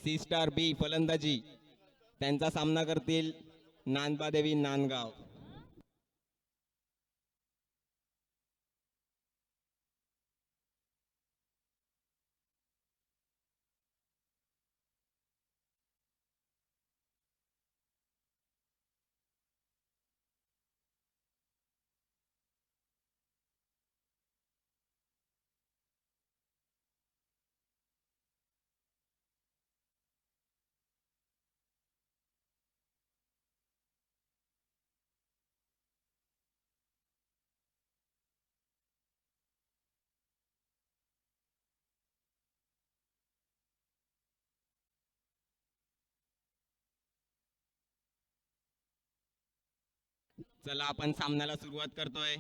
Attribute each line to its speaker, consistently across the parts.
Speaker 1: C star बी फलंदाजी, त्यांचा सामना करतील नांदबादेवी नांदगाव. चला आपण सामन्याला सुरुवात करतोय.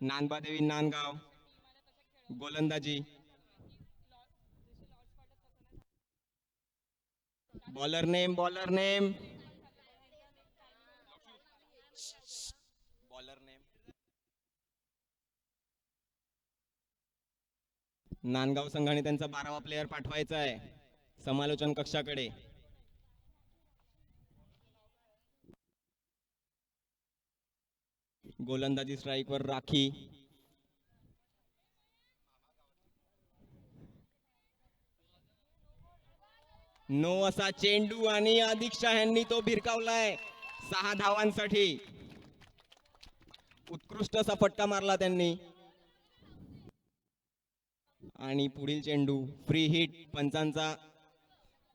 Speaker 1: नांदबादेवी नांदगाव, गोलंदाजी. Bowler name, bowler name, bowler name. Nandgaon संघाने त्यांचा 12वा प्लेयर पाठवायचा आहे समालोचन कक्षाकडे. गोलंदाजी स्ट्राईकवर राखी. नो असा चेंडू आणि अधिक्षा यांनी तो भिरकावलाय 6 धावांसाठी. उत्कृष्ट असा फटका मारला त्यांनी. आणि पुढील चेंडू फ्री हिट, पंचांचा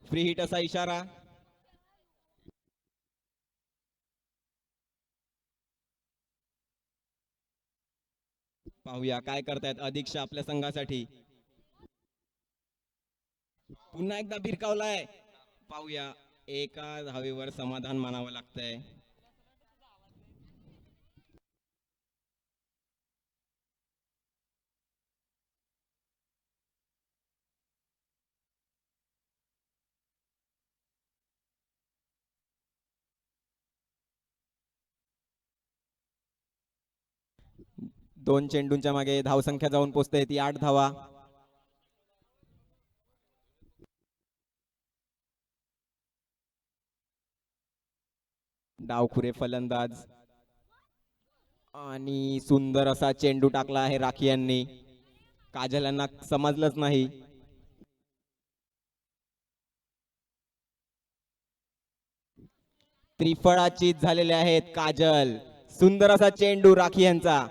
Speaker 1: फ्री हिट असा इशारा. पाहूया काय करतायत अधिक्षा आपल्या संघासाठी. पुन्हा एकदा भिरकावलाय. पाहूया, एका धावेवर समाधान मानावं लागतंय. दोन चेंडूंच्या मागे धावसंख्या जाऊन पोहोचते ती 8 धावा. डावखुरे फलंदाज आणि सुंदर असा चेंडू टाकला आहे राखी यांनी. काजल यांना समजलंच नाही. त्रिफळाचीत झालेले आहेत काजल. सुंदर असा चेंडू राखी यांचा.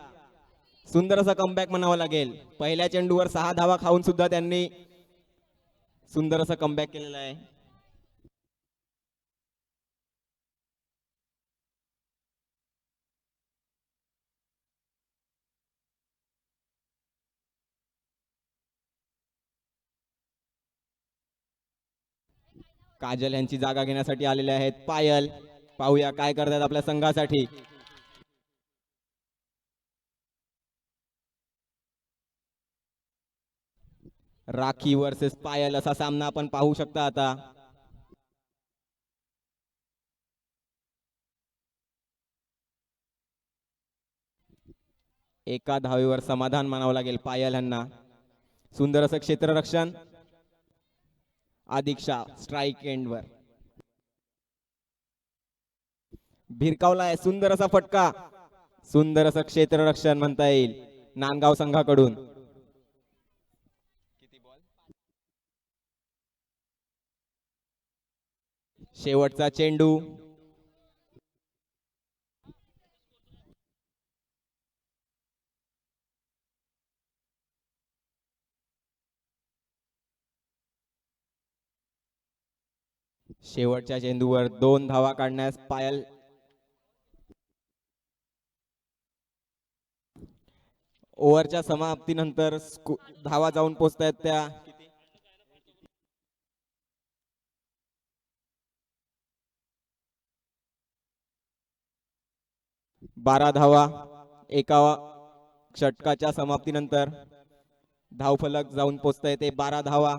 Speaker 1: सुंदर असा कमबॅक म्हणावा लागेल. पहिल्या चेंडूवर 6 धावा खाऊन सुद्धा त्यांनी सुंदर असा कमबॅक केलेला आहे. काजल यांची जागा घेण्यासाठी आलेले आहेत पायल. पाहूया काय करतात आपल्या संघासाठी. राखी वर्सेस पायल असा सामना आपण पाहू शकता आता. एका धावेवर समाधान मानावं लागेल पायल यांना. सुंदर असं क्षेत्ररक्षण. अधिक्षा स्ट्राईक एंडवर भिरकावलाय. सुंदर असा फटका. सुंदर असं क्षेत्ररक्षण म्हणता येईल नांदगाव संघाकडून. शेवटचा चेंडू. शेवटच्या चेंडूवर 2 धावा काढण्यास पायल. ओव्हरच्या समाप्तीनंतर धावा जाऊन पोहोचतायत त्या 12 धावा. एका षटकाच्या समाप्तीनंतर धावफलक जाऊन पोहोचताय ते 12 धावा.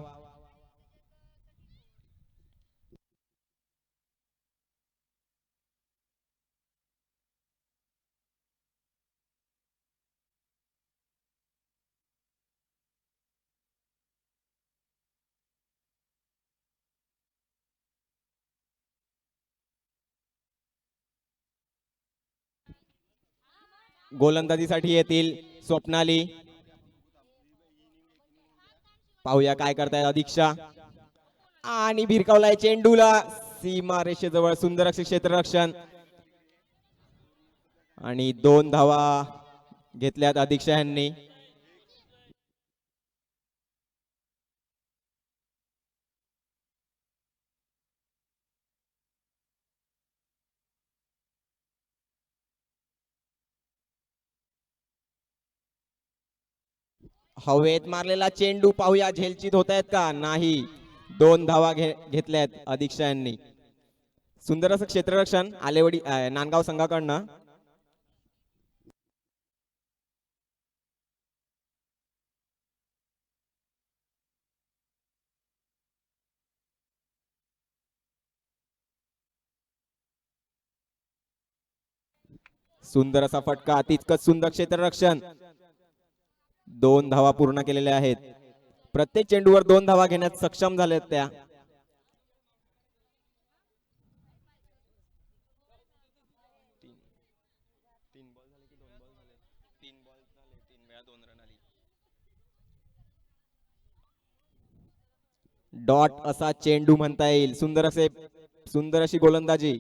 Speaker 1: गोलंदाजीसाठी येतील स्वप्नाली. पाहूया काय करतायत अधीक्षा. आणि भिरकावलाय चेंडूला सीमा रेषेजवळ. सुंदर असे क्षेत्ररक्षण आणि 2 धावा घेतल्यात अधीक्षा यांनी. हवेत मारलेला चेंडू पाहूया झेलचित होत आहेत का नाही. 2 धावा घेतल्यात अधीक्षा यांनी. सुंदर असं क्षेत्ररक्षण आलेवडी नांदगाव संघाकडनं. सुंदर असा फटका, तितकंच सुंदर क्षेत्ररक्षण. 2 धावा पूर्ण केलेल्या आहेत. प्रत्येक चेंडूवर 2 धावा घेण्यात सक्षम झालेत त्या. डॉट असा चेंडू म्हणता येईल. सुंदर अशी गोलंदाजी.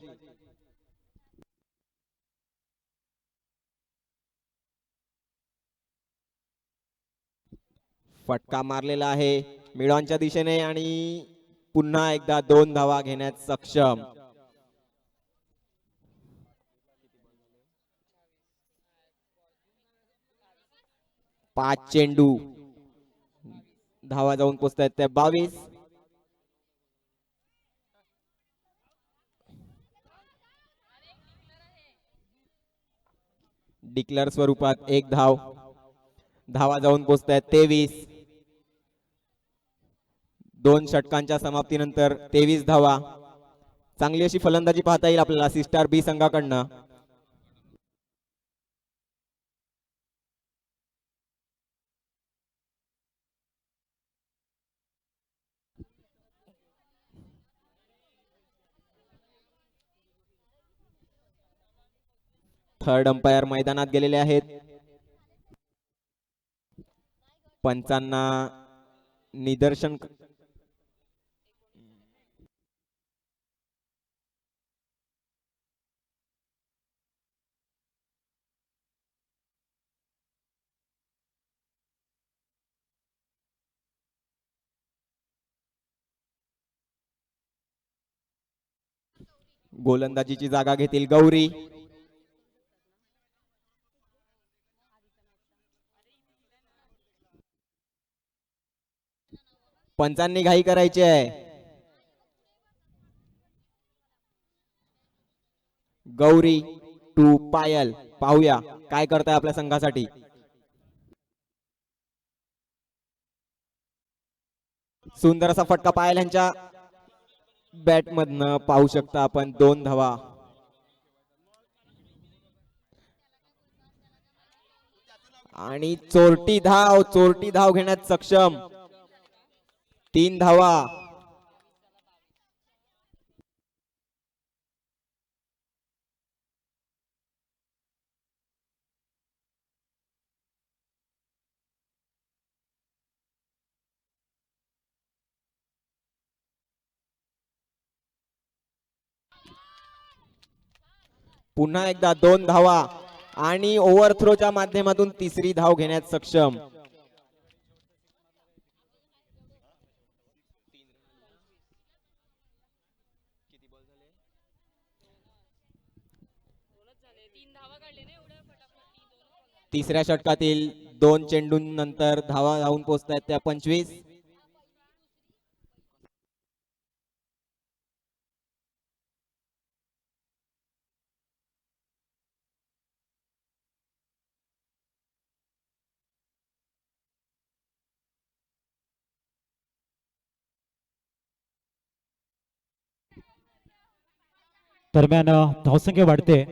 Speaker 1: फटका मारलेला आहे मिळवांच्या दिशेने आणि पुन्हा एकदा 2 धावा घेण्यात सक्षम. पाच चेंडू धावा जाऊन पोचतायत त्या 22. डिक्लेअर स्वरूपात 1 धाव. धावा जाऊन पोचतायत 23. 2 षटकांच्या समाप्तीनंतर 23 धावा. चांगली अशी फलंदाजी पाहता येईल आपल्याला सिस्टार बी संघाकडनं. थर्ड अंपायर मैदानात गेलेले आहेत. पंचांना निदर्शन गोलंदाजीची जागा घेतील गौरी. पंचांनी घाई करायची आहे. गौरी टू पायल. पाहूया काय करताय आपल्या संघासाठी. सुंदर असा फटका पायल यांच्या बॅट मधनं पाहू शकता आपण. 2 धावा. आणि चोरटी धाव घेण्यात सक्षम. 3 धावा. पुन्हा एकदा 2 धावा आणि ओव्हरथ्रोच्या माध्यमातून 3री धाव घेण्यात सक्षम. तिसऱ्या षटकातील 2 चेंडूंनंतर धावा धावून पोहोचतायत त्या 25.
Speaker 2: दरम्यान धावसंख्या वाढते.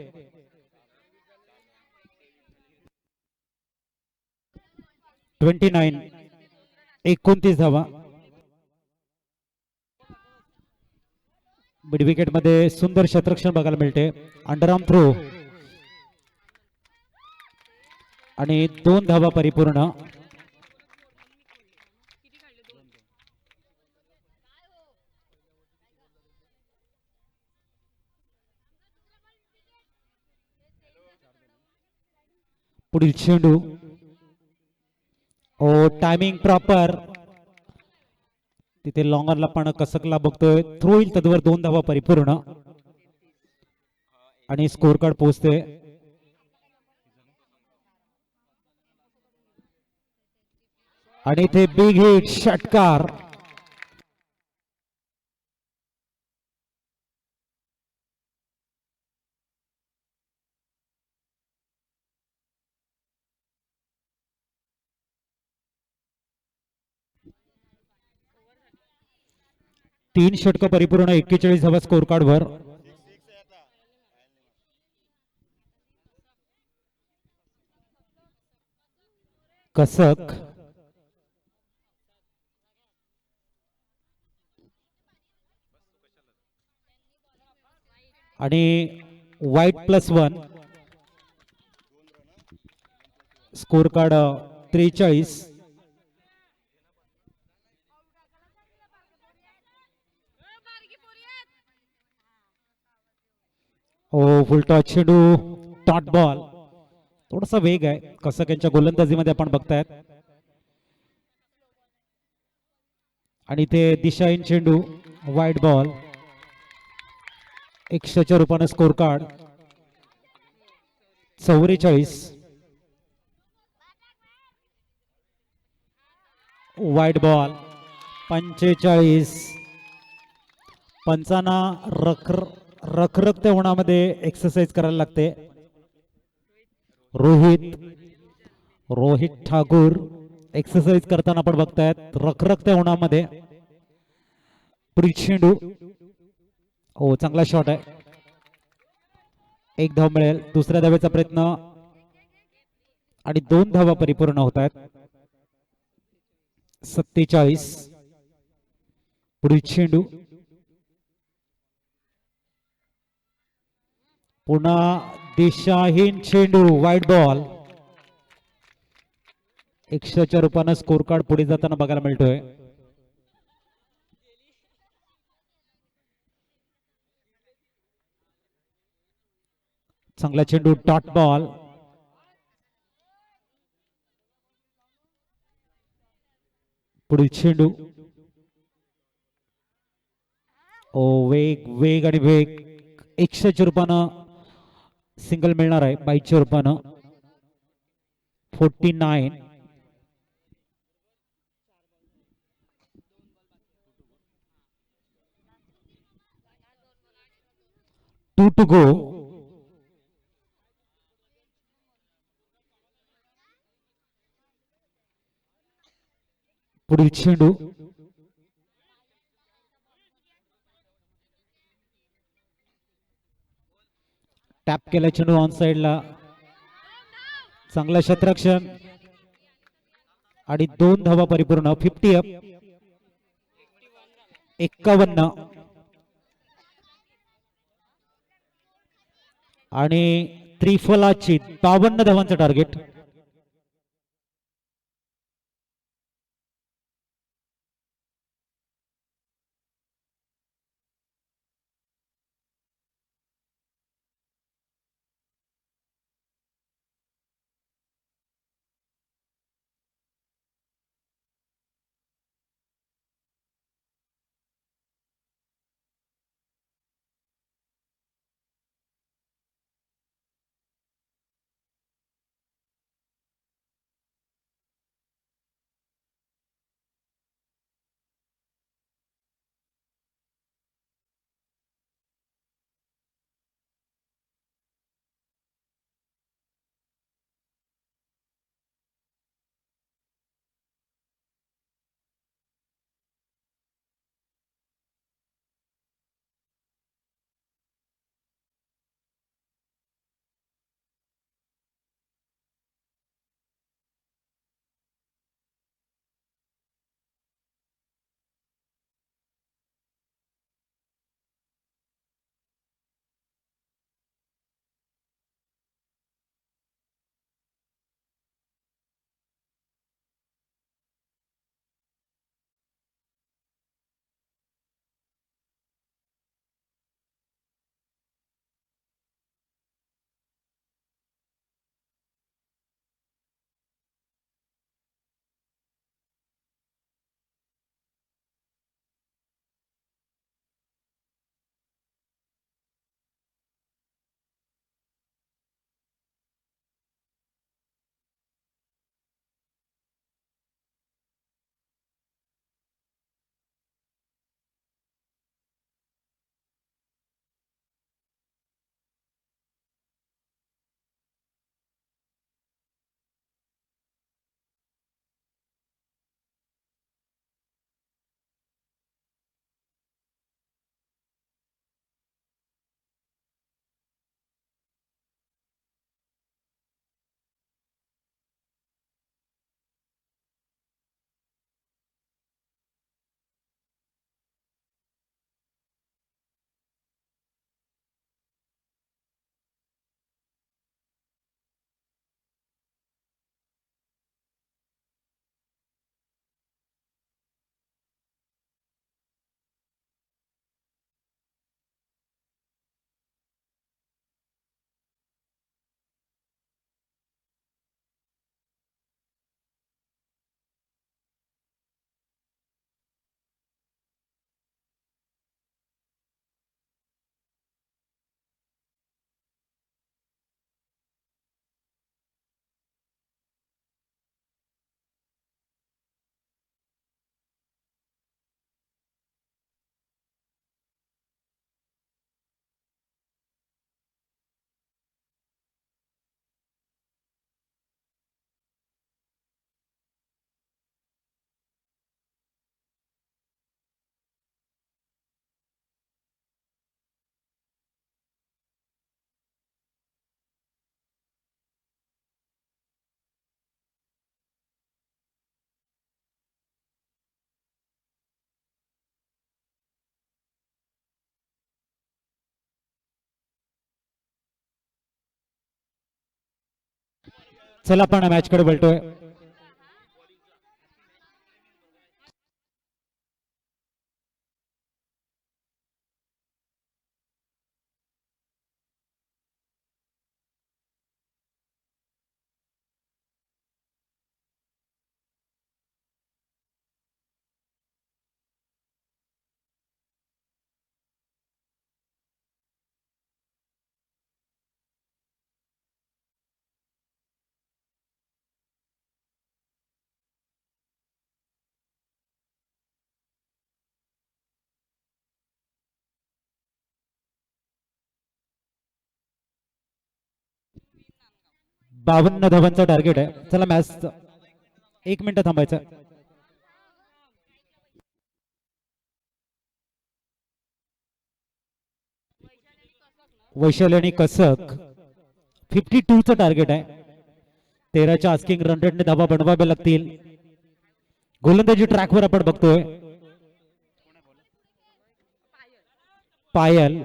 Speaker 2: 29 धावा. मिड विकेट मध्ये सुंदर क्षेत्ररक्षण बघायला मिळते. Underarm throw. आणि 2 धावा परिपूर्ण. पुढील चेंडू. ओ टायमिंग प्रॉपर. तिथे लॉंगरला पण कसकला बघतोय, थ्रो येईल तदवर 2 धावा परिपूर्ण आणि स्कोर कार्ड पोहोचते. आणि इथे बिग हिट षटकार. तीन षटक परिपूर्ण, 41 धावा स्कोर कार्ड वर. कसक आणि वाईट +1. Score card 43. ओ फुलटॉस चेंडू, डॉट बॉल. थोडासा वेग आहे कसक यांच्या गोलंदाजीमध्ये आपण बघतायत. आणि ते दिशाहीन चेंडू, वाईट बॉल. 100च्या रूपाने स्कोर कार्ड 44. वाईट बॉल 45. पंचांना रखरखत्या उन्हामध्ये एक्सरसाइज करायला लागते. रोहित ठाकूर एक्सरसाइज करताना आपण बघतायत रखरखत्या उन्हामध्ये. पुढील चेंडू. हो चांगला शॉट आहे. 1 धाव मिळेल. दुसऱ्या धावेचा प्रयत्न आणि 2 धावा परिपूर्ण होत आहेत. 47. पुढील चेंडू. पुन्हा दिशाहीन चेंडू, वाईट बॉल. 100च्या रूपानं स्कोर कार्ड पुढे जाताना बघायला मिळतोय. चांगला चेंडू, डॉट बॉल. पुढील चेंडू. ओ वेग वेग आणि वेग. 100च्या रूपानं सिंगल मिळणार आहे. 22च्या रूपानं 49. Two to go. पुढील चेंडू. टॅप केला चेंडू ऑन साइडला. चांगला क्षेत्ररक्षण आणि 2 धावा परिपूर्ण. 50 अप. 51 आणि त्रिफलाची 52 धावांचं टार्गेट. चला आपण मॅच कडे बोलतोय. बावन्न धावांचा टार्गेट आहे. चला मॅच 1 मिनिट थांबायचं. वैशाली आणि कसक 52चं टार्गेट आहे. 13च्या आस्किंग रन रेटने धावा बनवाव्या लागतील. गोलंदाजी ट्रॅकवर आपण बघतोय. पायल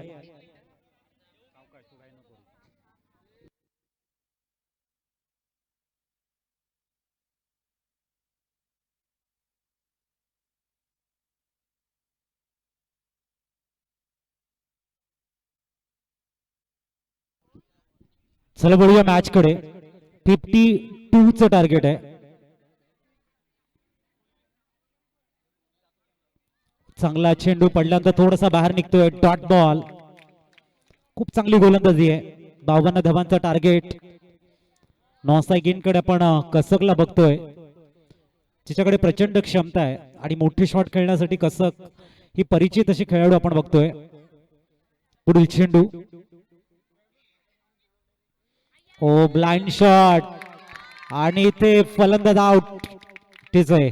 Speaker 2: चला बोलूया मॅच कडे. 52चं टार्गेट आहे. चांगला चेंडू पडल्यानंतर थोडासा बाहेर निघतोय. Dot ball. खूप चांगली गोलंदाजी आहे. 52 धावांचा टार्गेट. नॉन कडे आपण कसकला बघतोय. जिच्याकडे प्रचंड क्षमता आहे आणि मोठे शॉट खेळण्यासाठी कसक ही परिचित अशी खेळाडू आपण बघतोय. पुढील चेंडू. ओ ब्लाइंड शॉट आणि ते फलंदाज आउट. तेच आहे.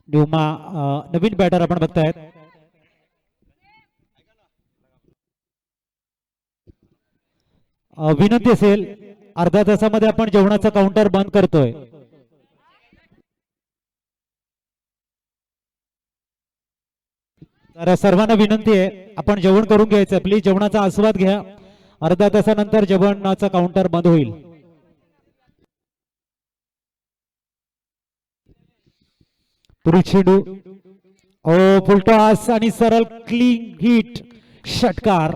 Speaker 2: न्यूमा नवीन बॅटर आपण बघतायत. विनंती असेल अर्ध्या तासामध्ये आपण जेवणाचा काउंटर बंद करतोय. तर सर्वांना विनंती आहे आपण जेवण करून घ्यायचं. प्लीज जेवणाचा आस्वाद घ्या. अर्ध्या तासानंतर जेवणाचा काउंटर बंद होईल. पुढील चेंडू. ओ फुलटॉस आणि सरळ क्लीन हिट. षटकार.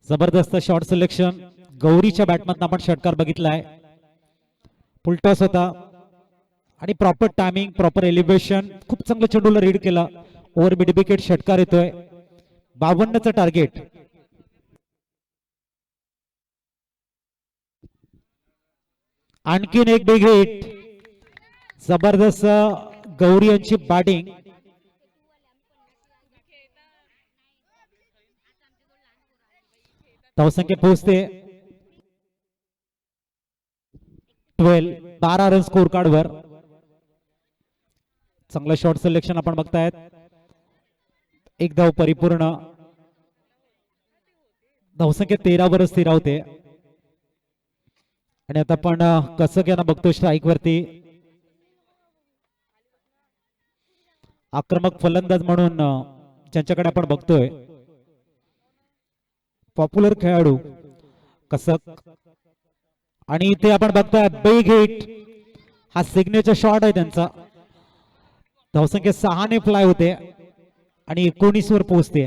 Speaker 2: जबरदस्त शॉट सिलेक्शन. गौरीच्या बॅटमधून आपण षटकार बघितलाय. फुलटॉस होता आणि प्रॉपर टायमिंग प्रॉपर एलिव्हेशन. खूप चांगलं चेंडूला रीड केला. ओव्हर मिड विकेट षटकार येतोय. 52चं टार्गेट. आणखीन एक बिग हिट. जबरदस्त गौरी यांची बॅटिंग. धावसंख्या पोहोचते 12 रन स्कोर कार्ड वर. चांगलं शॉट सिलेक्शन आपण बघतायत. एक धाव परिपूर्ण. धावसंख्या 13 वर स्थिरावते. आणि आता आपण कसक यांना बघतो स्ट्राईक वरती. आक्रमक फलंदाज म्हणून ज्यांच्याकडे आपण बघतोय पॉप्युलर खेळाडू कसक. आणि इथे आपण बघतोय बिग हिट. हा सिग्नेचर शॉट आहे त्यांचा. धावसंख्या 6 ने फ्लाय होते आणि 19 वर पोहोचते.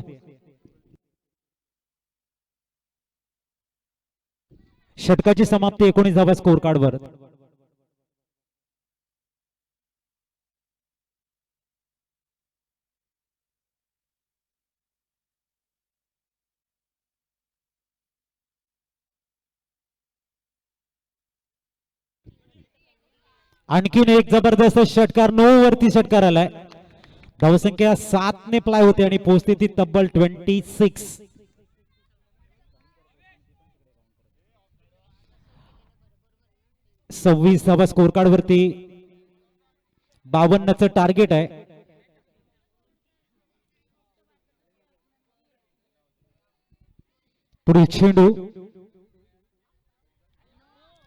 Speaker 2: षटकाची समाप्ती 19 धावा स्कोर कार्ड वर. आणखीन एक जबरदस्त षटकार. 9 वरती षटकार आलाय. धावसंख्या 7 ने प्लाय होते आणि पोहोचते ती तब्बल 26. सव्वीस धावा स्कोर कार्ड वरती. 52चं टार्गेट आहे. पुढील चेंडू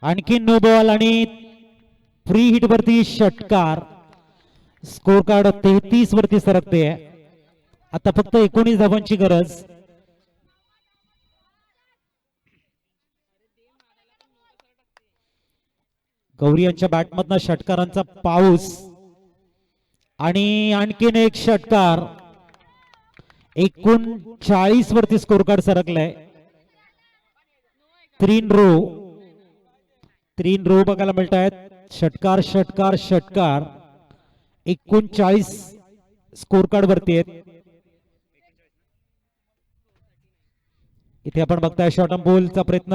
Speaker 2: आणखी नो बॉल आणि फ्री हिट वरती षटकार. स्कोर कार्ड 33 वरती सरकते. आता फक्त 19 धावांची गरज. गौरी यांच्या बॅटमधनं षटकारांचा पाऊस आणि आणखीन एक षटकार. 39 वरती स्कोर कार्ड सरकलाय. 3 रो बघायला मिळत आहेत. षटकार षटकार षटकार 39 स्कोर कार्ड वरती आहेत. इथे आपण बघताय शॉर्ट ऑन बॉलचा प्रयत्न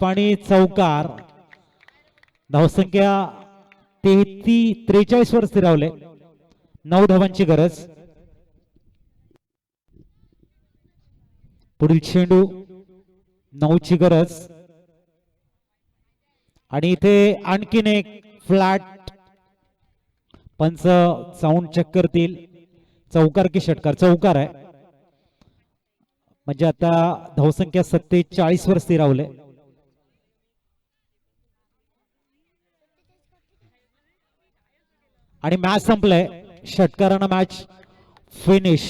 Speaker 2: आणि चौकार. धावसंख्या 43 वर स्थिरावले. 9 धावांची गरज. पुढील चेंडू 9 ची गरज आणि इथे आणखीन एक फ्लॅट. पंच साऊंड चेक करतील. चौकार की षटकार? चौकार आहे. म्हणजे आता धावसंख्या 47 वर स्थिरावले. आणि मॅच संपलंय. षटकारानं मॅच फिनिश.